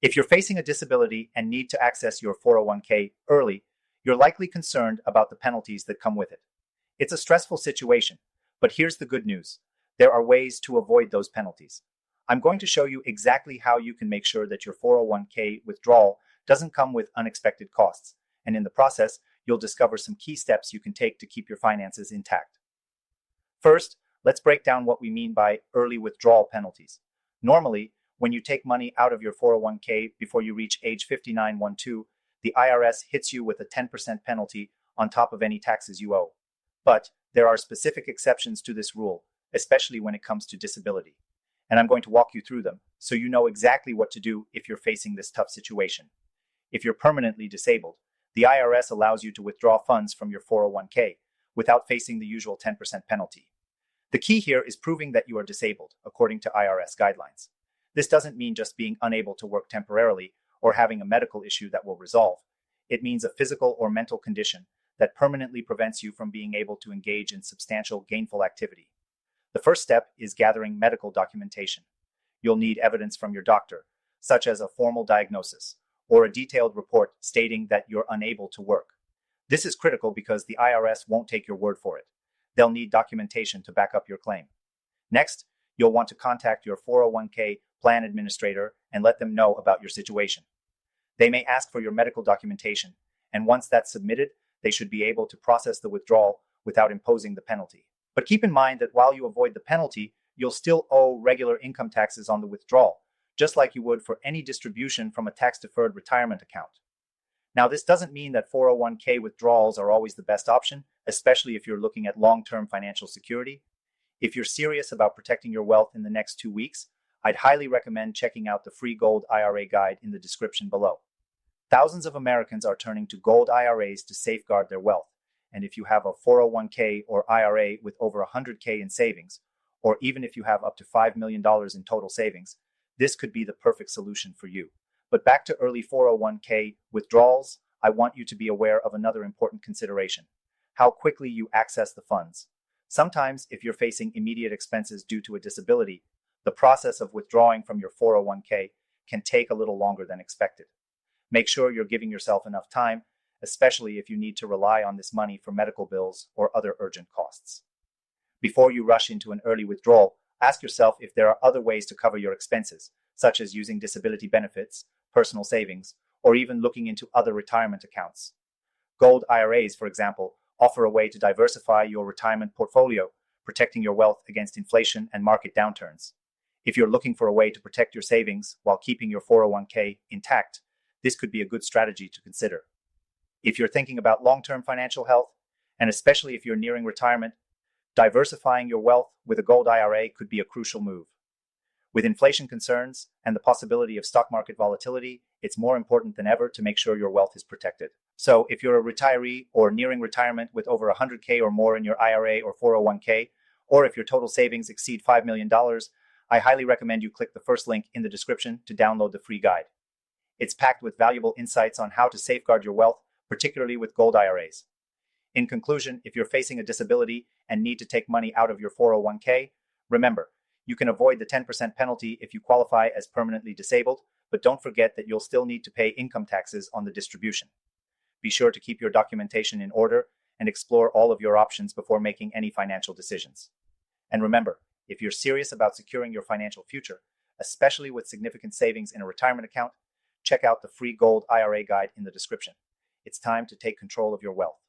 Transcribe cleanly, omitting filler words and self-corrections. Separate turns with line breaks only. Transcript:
If you're facing a disability and need to access your 401k early, you're likely concerned about the penalties that come with it. It's a stressful situation, but here's the good news. There are ways to avoid those penalties. I'm going to show you exactly how you can make sure that your 401k withdrawal doesn't come with unexpected costs, and in the process, you'll discover some key steps you can take to keep your finances intact. First, let's break down what we mean by early withdrawal penalties. Normally, when you take money out of your 401k before you reach age 5912, the IRS hits you with a 10% penalty on top of any taxes you owe. But there are specific exceptions to this rule, especially when it comes to disability. And I'm going to walk you through them so you know exactly what to do if you're facing this tough situation. If you're permanently disabled, the IRS allows you to withdraw funds from your 401k without facing the usual 10% penalty. The key here is proving that you are disabled, according to IRS guidelines. This doesn't mean just being unable to work temporarily or having a medical issue that will resolve. It means a physical or mental condition that permanently prevents you from being able to engage in substantial gainful activity. The first step is gathering medical documentation. You'll need evidence from your doctor, such as a formal diagnosis or a detailed report stating that you're unable to work. This is critical because the IRS won't take your word for it. They'll need documentation to back up your claim. Next, you'll want to contact your 401k plan administrator and let them know about your situation. They may ask for your medical documentation, and once that's submitted, they should be able to process the withdrawal without imposing the penalty. But keep in mind that while you avoid the penalty, you'll still owe regular income taxes on the withdrawal, just like you would for any distribution from a tax-deferred retirement account. Now, this doesn't mean that 401k withdrawals are always the best option, especially if you're looking at long-term financial security. If you're serious about protecting your wealth in the next 2 weeks, I'd highly recommend checking out the free Gold IRA guide in the description below. Thousands of Americans are turning to Gold IRAs to safeguard their wealth, and if you have a 401k or IRA with over 100k in savings, or even if you have up to $5 million in total savings, this could be the perfect solution for you. But back to early 401k withdrawals, I want you to be aware of another important consideration: how quickly you access the funds. Sometimes, if you're facing immediate expenses due to a disability, the process of withdrawing from your 401k can take a little longer than expected. Make sure you're giving yourself enough time, especially if you need to rely on this money for medical bills or other urgent costs. Before you rush into an early withdrawal, ask yourself if there are other ways to cover your expenses, such as using disability benefits, personal savings, or even looking into other retirement accounts. Gold IRAs, for example, offer a way to diversify your retirement portfolio, protecting your wealth against inflation and market downturns. If you're looking for a way to protect your savings while keeping your 401k intact, this could be a good strategy to consider. If you're thinking about long-term financial health, and especially if you're nearing retirement, diversifying your wealth with a Gold IRA could be a crucial move. With inflation concerns and the possibility of stock market volatility, it's more important than ever to make sure your wealth is protected. So if you're a retiree or nearing retirement with over 100k or more in your IRA or 401k, or if your total savings exceed $5 million, I highly recommend you click the first link in the description to download the free guide. It's packed with valuable insights on how to safeguard your wealth, particularly with Gold IRAs. In conclusion, if you're facing a disability and need to take money out of your 401k, remember, you can avoid the 10% penalty if you qualify as permanently disabled, but don't forget that you'll still need to pay income taxes on the distribution. Be sure to keep your documentation in order and explore all of your options before making any financial decisions. And remember, if you're serious about securing your financial future, especially with significant savings in a retirement account, check out the free Gold IRA guide in the description. It's time to take control of your wealth.